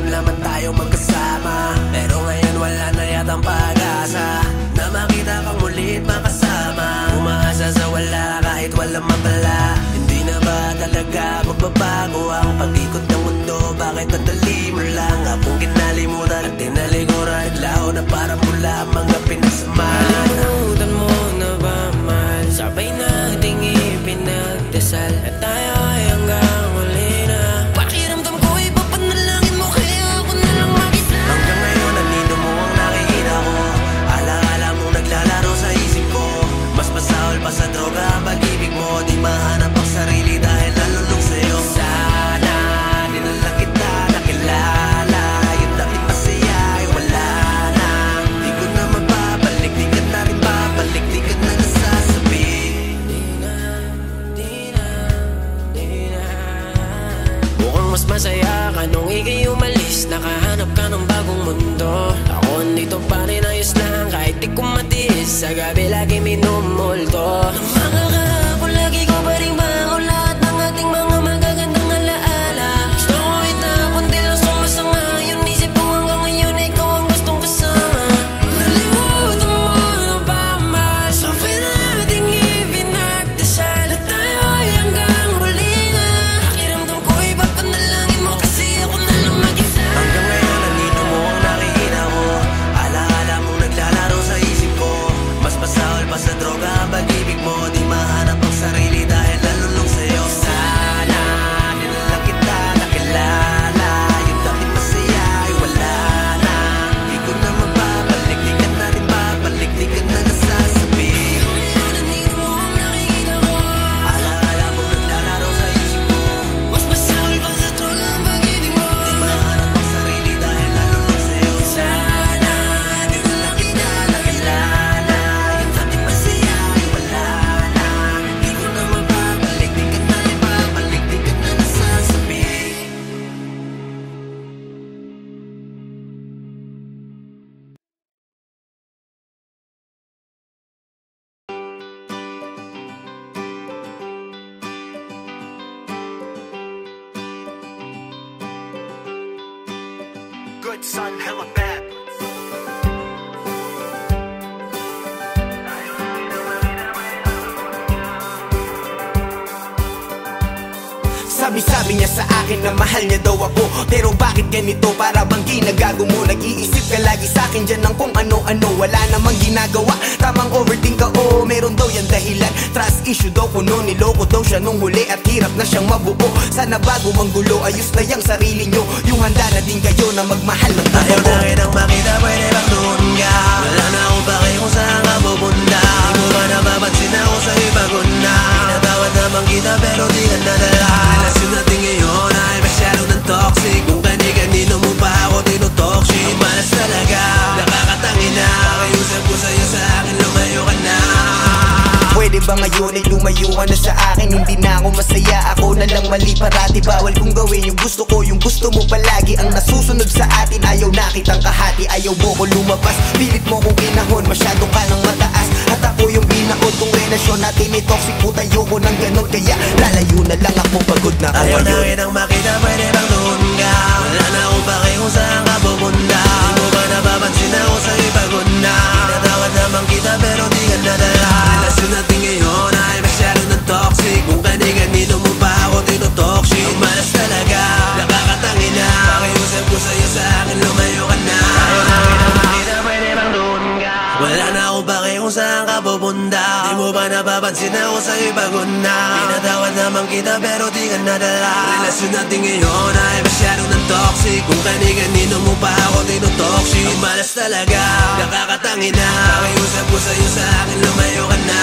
naman tayo magkasama. Pero ngayon wala na yatang pag-asa na makita kang mulit makasama. Umaasa sa wala kahit walang mapala. Hindi na ba talaga magbabago ang pag-ikot ng mundo? Bakit ang dali mo lang akong kinalimutan at tinalikuran? Naglaho na para mula mga pinagsamahan. Kalimutan mo na ba, mahal? Sabay nating ipinagdasal at tayo ay hanggang huli na. Pakiramdam ko ipapanalangin mo kaya ako na lang mag-isa. Hanggang ngayon nanino mo ang nakikita ko. Alaala mong naglalaro sa isip ko. Mas masahol pa sa droga ang pag-ibig mo. Di mahanap ang sarili dahil nalulung sa'yo. Sana di na lang kita nakilala. Yung dating masaya ay wala na. Di ko na mababalik, di ka na rin babalik. Di ka na nasasabi. Mukhang mas masaya ka nung ika'y umalis. Nakahanap ka ng bagong mundo. Ako andito pa rin, ayos lang kahit di ko matiis. Sa gabi lagi minumulto. Nung mga kahapon lagi ko pa rin bangon lahat ng ating mga magagandang alaala. Gusto ko itapon di lang sumasang-ayon. Isip ko hanggang ngayon ikaw ang gustong kasama. Nalimutan mo na ba, mahal? Sabay nating ipinagdasal at tayo ay hanggang huli na. Pakiramdam ko ipapanalangin mo kasi ako na lang mag-isa. Hanggang ngayon nanino mo ang nakikita ko. Alaala mong naglalaro sa isip ko. Mas masahol pa sa droga ang pag-ibig mo. Di mahanap ang sarili dahil nalulung sa'yo. Sana di na lang kita nakilala. Yung dating masaya ay wala na. Di ko na mababalik, di ka na rin babalik. Di ka na nasasabi. Ngayon nandito mo ang nakikita ko. Alaala mong naglalaro sa isip ko. Mas masahol pa sa droga ang pag-ibig mo. Di mahanap ang sarili dahil nalulung sa'yo. Sana di na lang kita nakilala. Yung dating masaya ay wala na. Di ko na mababalik, di ka na rin babalik. Di ka na nasasabi. Good son, hella bad. Sabi niya sa akin na mahal niya daw ako. Pero bakit ganito? Para bang ginagago mo? Nag-iisip ka lagi sa akin dyan ng kung ano-ano. Wala namang ginagawa, tamang overthink ka. Oo, meron daw yan dahilan. Trust issue daw kuno, niloko daw siya nung huli. At hirap na siyang mabuo. Sana bago ang gulo, ayos na yung sarili nyo. Yung handa na din kayo na magmahal ng tao. Ayaw na kitang makita, pwede bang doon ka? Wala na akong pake kung saan ka pupunta. Di mo ba napapansin ako sa'yo pagod na? Pinatawad naman kita pero di ka nadala. Relasyon natin ngayon ay masyado ng toxic. Kung kani-kanino mo pa ako tinutoxic. Ang malas talaga, nakakatangin na. Pakiusap ko sa'yo sa akin, lumayo ka na. Pwede ba ngayon ay lumayo ka na sa akin? Hindi na ako masaya, ako na lang mali parati. Bawal kong gawin yung gusto ko, yung gusto mo palagi. Ang nasusunod sa atin, ayaw na kitang kahati. Ayaw mo ko lumabas, pilit mo kong kinahon. Masyado ka ng mataas, at ako yung binakot. Kung relasyon natin ay toxic, puta ayoko ng ganon. Kaya lalayo na lang ako, pagod na ako Ayaw na ngayon. kitang makita, pwede bang doon ka? Wala na akong pake kung saan ka pupunta. Di mo ba napapansin ako sa'yo pagod na? Pinatawad naman kita pero di ka nadala. Relasyon natin ngayon ay masyado ng toxic. Kung kani-kanino mo pa ako tinutoxic. Ang malas talaga, nakakatangin na. Pakiusap ko sa'yo sa akin, lumayo ka na. Ayaw na kitang makita, pwede bang doon ka? Wala na akong pake kung saan ka pupunta. Di mo ba napapansin ako sa'yo pagod na? Pinatawad naman kita pero di ka nadala. Relasyon natin ngayon ay masyado ng toxic. Kung kani-kanino mo pa ako tinutoxic. Ang malas talaga, nakakatangin na. Pakiusap ko sa'yo sa akin, lumayo ka na.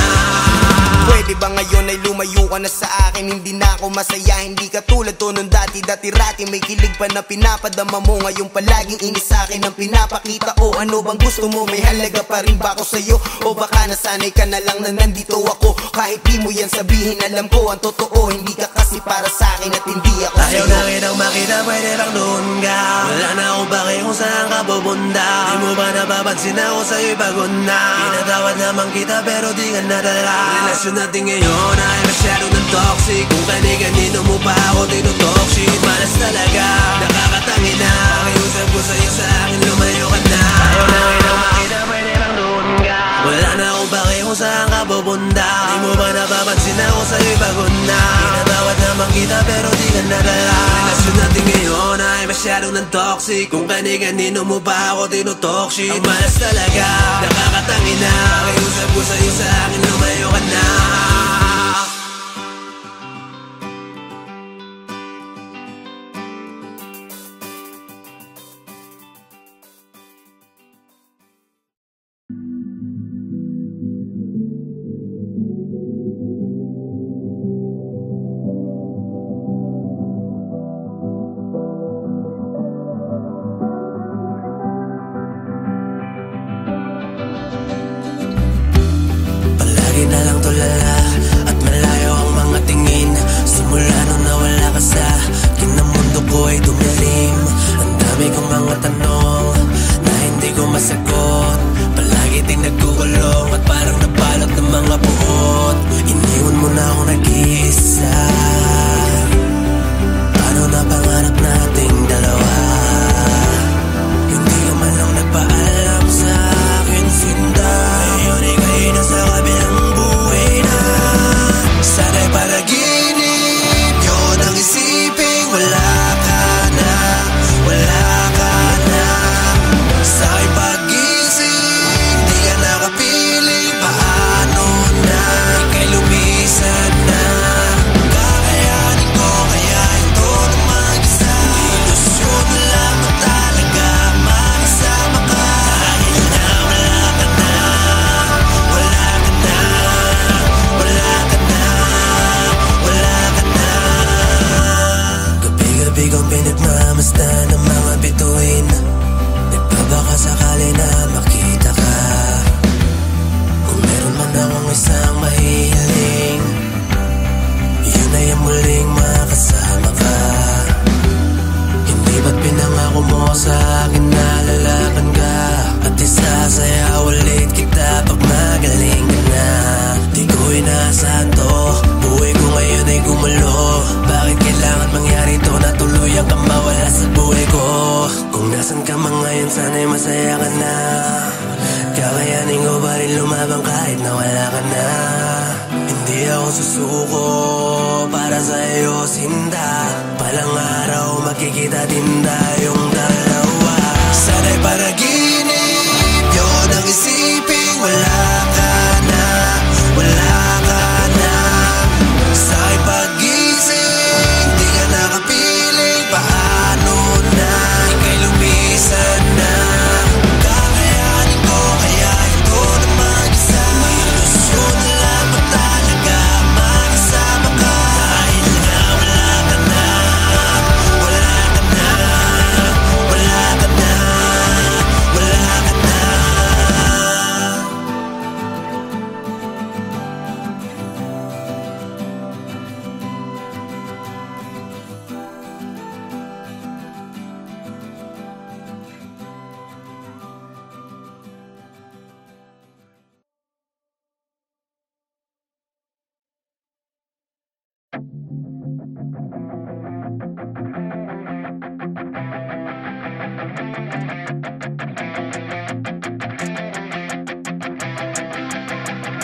Pwede ba ngayon ay lumayo ka na sa akin? Hindi na ako masaya, hindi ka tulad to nung dati-rati. May kilig pa na pinapadama mo, ngayon palaging inis sa akin ang pinapakita. O ano bang gusto mo? May halaga pa rin ba ako sa'yo? O baka nasanay ka na lang na nandito ako? Kahit di mo yan sabihin, alam ko ang totoo. Hindi ka kasi para sa akin at hindi ako Ayaw sa'yo. na kitang makita, pwede bang doon ka? Wala na akong pake kung saan ka pupunta. Di mo ba napapansin ako sa'yo'y pagod na? Pinatawad naman kita pero di ka nadala. Relasyon natin ngayon ay masyado ng toxic. Kung kani-kanino mo pa ako tinutalk shit, malas talaga, nakakatangi na. Pakiusap ko sa'yo, sa akin lumayo ka na. Ayaw na ngayon makita, pwede bang doon ka? Wala na akong pake kung saan ka pupunta. Di mo ba napapansin ako sa'yo'y pagod na? Tinatawad naman kita pero di ka nadala. Relasyon natin ngayon ay masyado ng toxic. Kung kani-kanino mo pa ako tinutalk shit, ang malas talaga, nakakatangi na. Pakiusap ko sa'yo, sa akin lumayo ka na.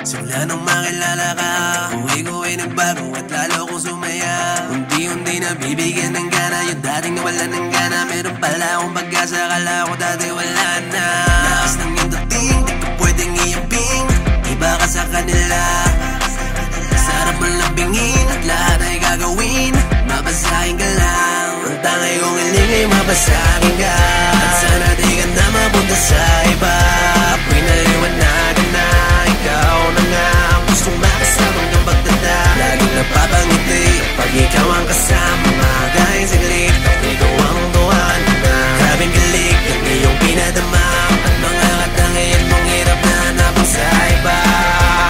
Simula nung makilala ka, buhay ko ay nagbago at lalo kong sumaya. Unti-unti na bibigyan ng gana, yung dating nawala ng gana. Meron pala akong pag-asa, akala ko dati wala na. Lakas ng iyong dating, di ka pwedeng iambing. Iba ka sa kanila, sarap mo lambingin at lahat ay gagawin. Mabasahin ka lang, ang tangay kong hiling ay mabasahin ka. At sana di ka na mapunta sa iba. Pinaliwanagan na ikaw na nga ang gustong makasamang ng pagdada. Laging napapangiti pag ikaw ang kasama. Magahing saglit at ikaw ang tuwan na. Grabing galig ang iyong pinadama at mga katangian mong hirap na hanapang sa iba.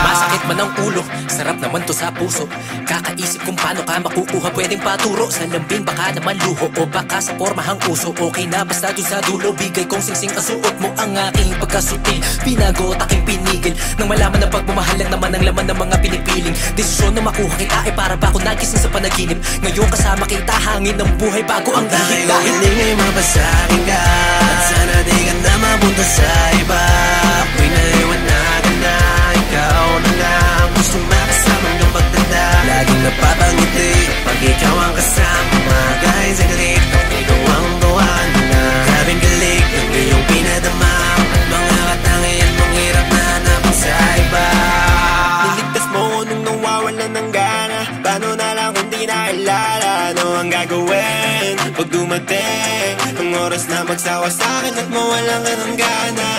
Masakit man ang ulo ulo. Sarap naman to sa puso. Kakaisip kung paano ka makukuha, pwedeng paturo. Sa lambing baka naman luho, o baka sa pormahang uso. Okay na basta dun sa dulo, bigay kong singsing ang suot mo. Ang aking pagkasuti, pinagot aking pinigil. Nang malaman na pagmamahal lang naman ang laman ng mga pinipiling desisyon na makuha kita, ay para ba ako nagising sa panaginip. Ngayon kasama kita, hangin ng buhay bago ang dahil hindi ngay mapasakin ka. At sana di ka na mapunta sa iba. Ako'y naliwanagan na ikaw na nga ang gustong makasama ng pagtanda. Laging napapangiti kapag ikaw ang kasama. Kahit saglit ikaw ang buwan na grabing galig ng iyong pinadama. At mga katangian mong hirap na hanapin sa iba. Niligtas mo nung nawawalan ng gana. Paano na lang kung di nakilala? Ano ang gagawin pag dumating ang oras na magsawa sa'kin at mawalan ka ng gana?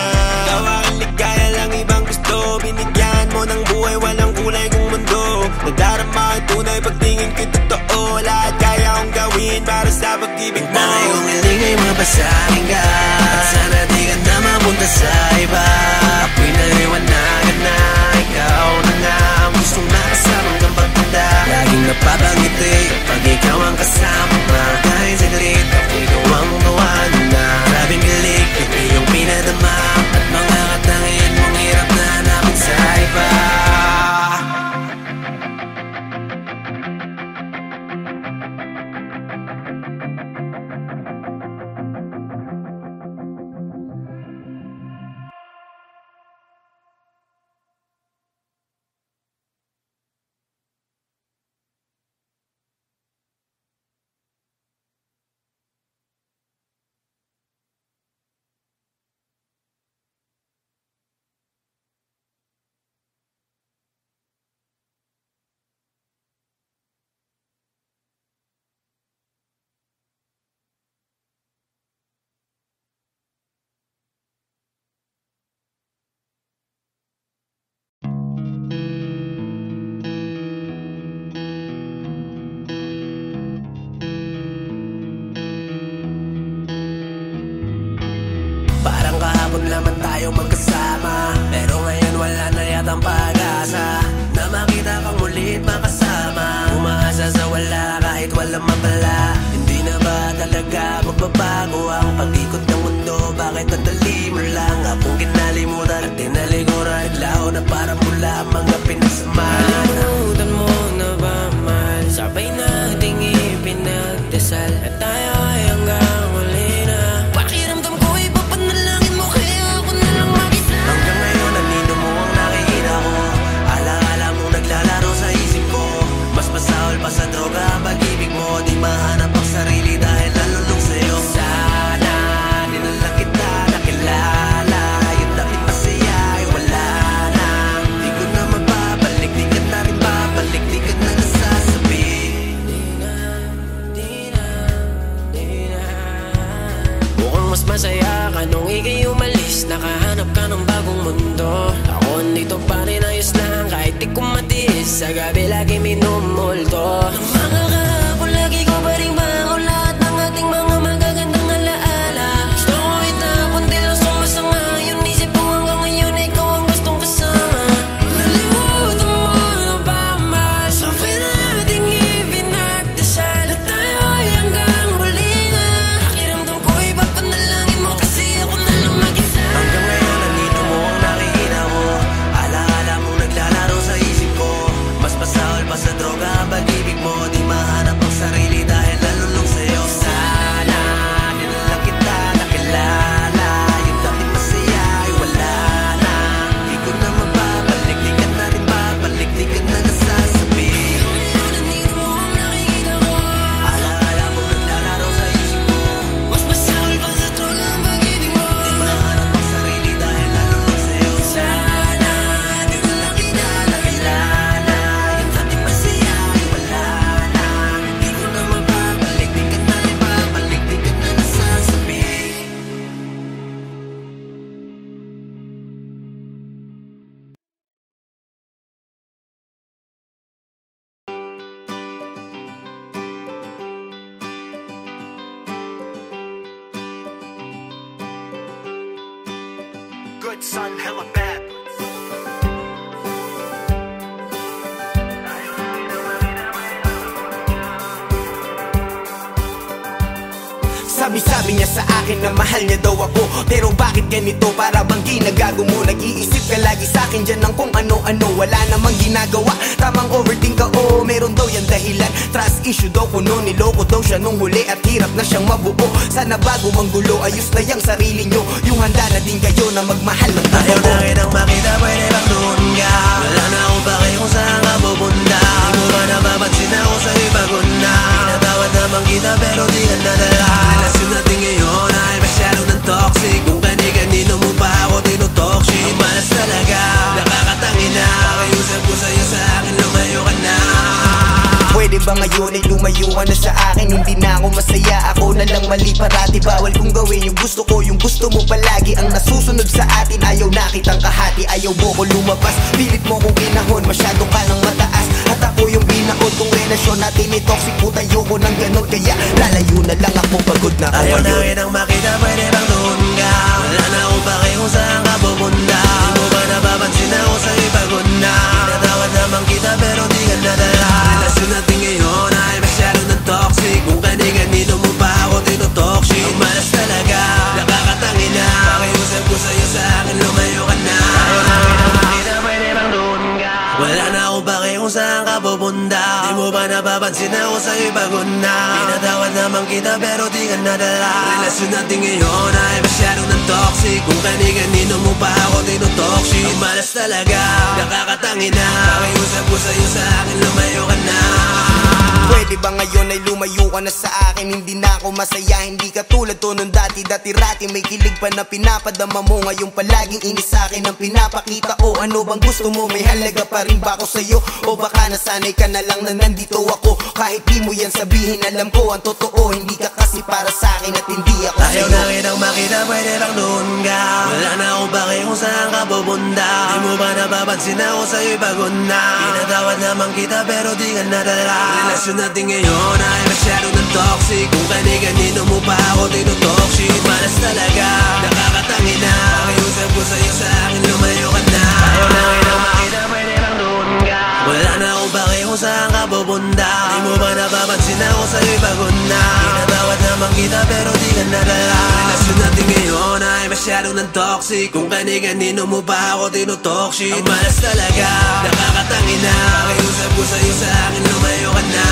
Gawa ang ligaya lang ibang gusto. Binigyan mo ng buhay walang kulay kong mundo. Nadarama ang tunay pagtingin ko'y totoo. Lahat kaya kong gawin para sa pag-ibig mo. Dahil kung hindi ngay mapasakin ka. At sana di ka na mapunta sa iba. Ako'y naliwanagan na ikaw na nga ang gustong makasama ng pagtanda. Laging napapangiti kapag ikaw ang kasama. Kahit saglit ikaw ang buwan na grabing galig ng iyong pinadama. At mga katangian mong hirap na hanapin sa iba. Parang kahapon naman tayo magkasama, pero ngayon wala na yatang pag-asa na makita kang mulit makasama. Umaasa sa wala kahit walang mapala. Hindi na ba talaga magbabago ang pag-ikot ng mundo? Bakit ang dali mo lang akong kinalimutan at tinalikuran? Naglaho na parang mula ang mga pinagsamahan. Kalimutan mo na ba, mahal? Sabay nating ipinagdasal at tayo ay hanggang huli na. Pakiramdam ko ipapanalangin mo, kaya ako na lang makita. Hanggang ngayon nanino mo ang nakikita ko. Alaala mong naglalaro sa isip ko. Mas masahol pa sa droga ang pag-ibig mo. Di mahanap ang sarili dahil nalulong sa'yo. Sana di na lang kita nakilala. Yung dati masaya ay wala na. Di ko na mababalik, di ka na rin babalik. Di ka na nasasabi. Mukhang mas masaya ka nung ika'y umalis. Nakahanap ka ng bagong mundo. Ako nito pa rin ayos lang kahit di ko matiis. Sa gabi lagi minumulto. Ang mga kahapon lagi ko pa rin bago. Lahat ng ating mga magagandang alaala. Gusto ko itapon di lang sumasangayon. Isip ko hanggang ngayon ikaw ang gustong kasama. Nalimutan mo na ba, mahal? Sabay nating ipinagdasal at tayo ay hanggang huli na. Pakiramdam ko ipapanalangin mo kasi ako na lang mag-isa. Hanggang ngayon nanino mo ang nakikita ko. Alaala mong naglalaro sa isip ko. Mas masahol pa sa droga ang pag-ibig mo. Di mahanap ang sarili dahil nalulong sa'yo. Sana di na lang kita nakilala. Yung dati masaya ay wala na. Di ko na mababalik, di ka na rin babalik. Di ka na nasasabi. Nandito mo ang nakikita ko. Alaala mong naglalaro sa isip ko. Mas masahol pa sa droga ang pag-ibig mo. Di mahanap ang sarili dahil nalulong sa'yo. Sana di na lang kita nakilala. Yung dati masaya ay wala na. Di ko na mababalik, di ka na rin babalik. Di ka na nasasabi. Good son, hella bad. Sabi niya sa akin na mahal niya daw ako, pero bakit ganito? Para bang ginagago mo? Nag-iisip ka lagi sa akin dyan ng kung ano-ano. Wala namang ginagawa, tamang overthink ka. Oo, meron daw yan dahilan, trust issue daw kuno. Niloko daw siya nung huli at hirap na siyang mabuo. Sana bago manggulo, ayos na yung sarili nyo. Yung handa na din kayo na magmahal ng totoo. Ayaw na kitang makita, pwede bang doon ka? Wala na akong pake kung saan ka pupunta. Di mo ba napapansin ako sa'yo'y pagod na? Pinatawad naman kita pero di ka nadala. Relasyon natin ngayon ay masyadong ng toxic. Kung kani-kanino mo pa ako tinutoxic. Malas talaga, nakakatangi na. Pakiusap ko sa'yo, sa akin lumayo ka na. Pwede ba ngayon ay lumayo ka na sa akin? Hindi na ako masaya, ako na lang mali parati. Bawal kong gawin yung gusto ko, yung gusto mo palagi. Ang nasusunod sa atin, ayaw na kitang kahati. Ayaw mo ko lumabas, pilit mo kong kinahon. Masyado ka ng mataas, at ako yung binaon. Kung relasyon natin ay toxic, putayo ko ng ganon. Kaya lalayo na lang ako, pagod na ako. Ayaw na kitang makita, pwede bang doon ka? Wala na akong pake kung saan ka pupunta. Di mo ba napapansin ako sa'yo'y pagod na? Pinatawad naman kita pero di ka nadala. Relasyon natin ngayon ay masyadong ng toxic. Kung kani-kanino mo pa ako tinutoxic. Ang malas talaga, nakakatangi na. Pakiusap ko sa'yo, sa akin lumayo ka na. Ayaw na kitang makita, pwede bang doon ka? Wala na akong pake kung saan ka pupunta. Di mo ba napapansin ako sa'yo'y pagod na? Pinatawad naman kita pero di ka nadala. Relasyon natin ngayon ay masyadong ng toxic. Kung kani-kanino mo pa ako tinutoxic. Ang malas talaga, nakakatangi na. Pakiusap ko sa'yo, sa akin lumayo ka na. Pwede ba ngayon ay lumayo ka na sa akin? Hindi na ako masaya, hindi ka tulad to nung dati-rati. May kilig pa na pinapadama mo, ngayon palaging inis sa akin ang pinapakita. O ano bang gusto mo? May halaga pa rin ba ako sa'yo? O baka nasanay ka na lang na nandito ako? Kahit di mo yan sabihin, alam ko ang totoo. Hindi ka kasi para sa akin at hindi ako Ayaw sa'yo. na kitang makita, pwede bang doon ka? Wala na akong pake kung saan ka pupunta. Di mo ba napapansin ako sa'yo'y pagod na? Pinatawad naman kita pero di ka nadala. Relasyon natin ngayon ay masyadong ng toxic. Kung kani-kanino mo pa ako tinutoxic. Malas talaga, nakakatangi na. Pakiusap ko sa'yo, sa akin lumayo ka na. Ayaw na kitang makita, pwede bang doon ka? Wala na akong pake kung saan ka pupunta. Di mo ba napapansin ako sa'yo'y pagod na? Pinatawad naman kita pero di ka nadala. Relasyon natin ngayon ay masyadong ng toxic. Kung kani-kanino mo pa ako tinutoxic. Ang malas talaga, nakakatangi na. Pakiusap ko sa'yo, sa akin lumayo ka na.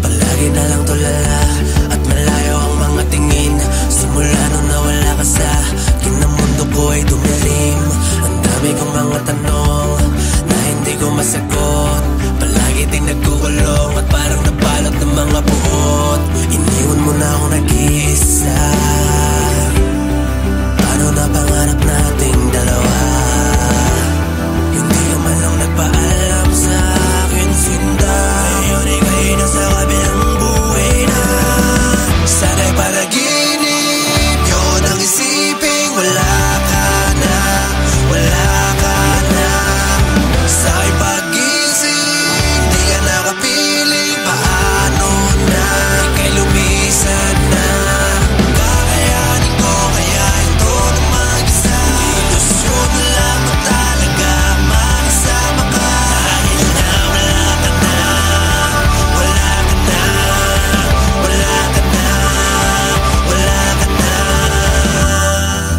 Palagi na lang tulala at malayo ang mga tingin. Simula nung nawala ka sa akin, ang mundo ko ay dumilim. Ang dami kong mga tanong na hindi ko masagot. Palagi din nagkukulong at parang napalot ng mga buot. Iniwan mo na akong nag-iisa. Paano na pangarap nating dalawa? Hindi ka man lang nagpaalam sa akin, sinda. Ngayon ika'y nasa kabilang buhay na. Sana'y panaginip yun ang isipin. Wala ka na, wala ka na. Sa'y pag-isip, di ka nakapiling. Paano na, ika'y lumisan na. Kakayanin ko kaya ito na mag-isa. Ilusyon lang mo talaga, makasama ka. Dahil na wala ka na, wala ka na, wala ka na, wala ka na.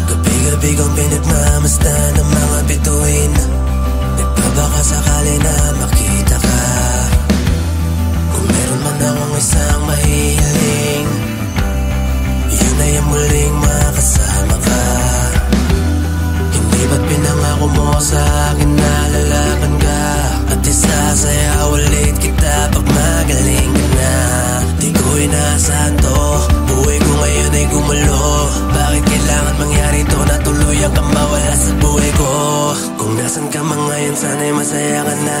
Gabi-gabi kong pinagmamasdan ng mga bituin. Nagbabaka sakali na makita ka. Kung meron man akong isang mahihiling, yun ay ang muling makasama ka. Hindi ba't pinangako mo sa akin na lalaban ka? At isasaya ulit kita pag magaling ka na. Di ko inaasahan to, buhay ko ngayon ay gumulo. Bakit kailangan mangyari to na tuluyan kang mawala sa buhay ko? Kung nasan ka man ngayon, sana'y masaya ka na.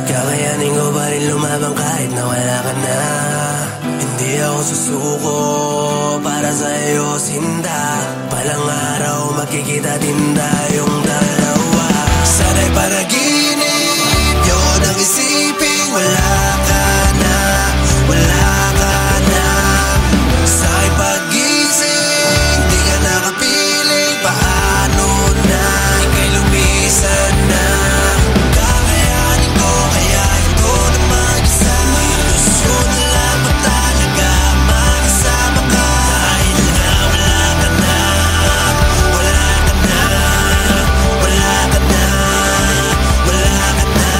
Kakayanin ko ba rin lumabang kahit na wala ka na? Hindi Di ako susuko para sa'yo sinta. Palang araw makikita din tayong dalawa. Sana'y panaginip yun ang isipin. Wala ka na, wala ka na. Sa'y pag-gising di ka nakapiling. Paano na ika'y lumisan na? Kakayanin ko kaya ito na mag-isa. Ilusyon na lang ba talaga makasama ka? Dahil nga wala ka na, wala ka na, wala ka na, wala ka na.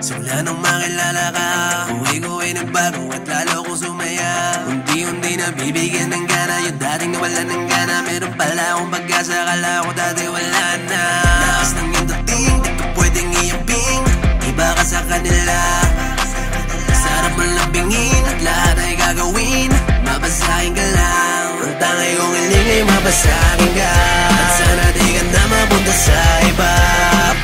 Simula nung makilala ka, buhay ko ay nagbago at lalo kong sumaya. Unti-unti na bibigyan ng gana, yung dating nawalan ng gana. Meron pala akong pag-asa, akala ko dati wala na. Lakas ng iyong dating, di ko pwedeng iambing. Iba ka sa kanila, sarap mo lambingin at lahat ay gagawin. Mabasahin ka lang, ang tangay kong hiling ay mabasahin ka. At sana di ka na mapunta sa iba.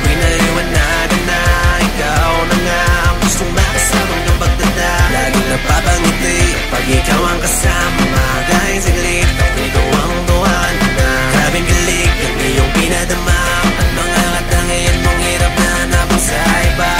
Pinaliwanagan na ikaw na nga ang gustong makasamang ng pagtanda. Laging napapangiti pag ikaw ang kasama. Kahit saglit, ikaw ang tuwan na grabing galig ang iyong pinadama. At mga katangian mong hirap na hanapin sa iba.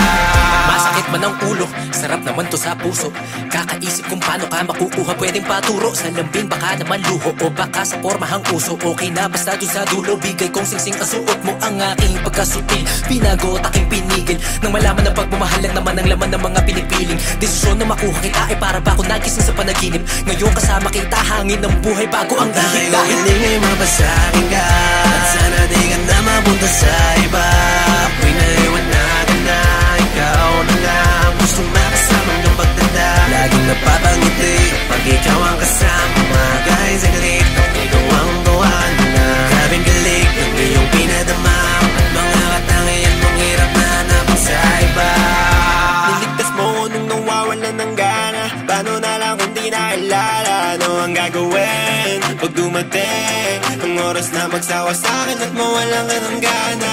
Masakit man ang ulo, sarap naman to sa puso. Kakaisip kung paano ka makukuha, pwedeng paturo. Sa lambing baka naman luho o baka sa pormahang uso. Okay na basta dun sa dulo, bigay kong singsing ang suot mo. Ang aking pagkasuti, pinago at aking pinigil. Nang malaman ng pagmamahal lang naman ang laman ng mga pinipiling desisyon na makuha kita ay para ba ako nagising sa panaginip. Ngayon kasama kita, hangin ng buhay bago ang dahil ihip. Dahil hiling ay mabasahin ka. At sana di ka na mapunta sa iba. Pinaliwanagan na ikaw na nga ang gustong makasamang ng pagtanda. Laging napapangiti pag ikaw ang kasama. Kahit saglit, ikaw ang tuwan na grabing galig ang iyong pinadama. At mga katangian mong hirap na hanapin sa iba. Niligtas mo ko nung nawawalan ng gana. Paano na lang kung di nakilala? Ano ang gagawin pag dumating ang oras na magsawa sa'kin at mawalan ka ng gana?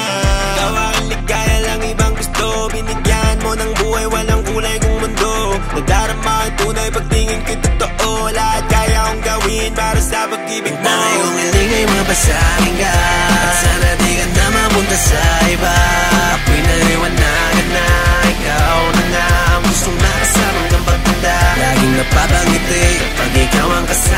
Ikaw aking ligaya lang ibang gusto. Binigyan mo ng buhay walang kulay kong mundo. Nadarama ang tunay pagtingin ko totoo. Lahat kaya kong gawin para sa pag-ibig mo. Dahil kung hiling ay mabasahin ka. At sana di ka na mapunta sa iba. Pinaliwanagan na ikaw na nga ang gustong makasamang ng pagtanda. Laging napapangiti pag ikaw ang kasama.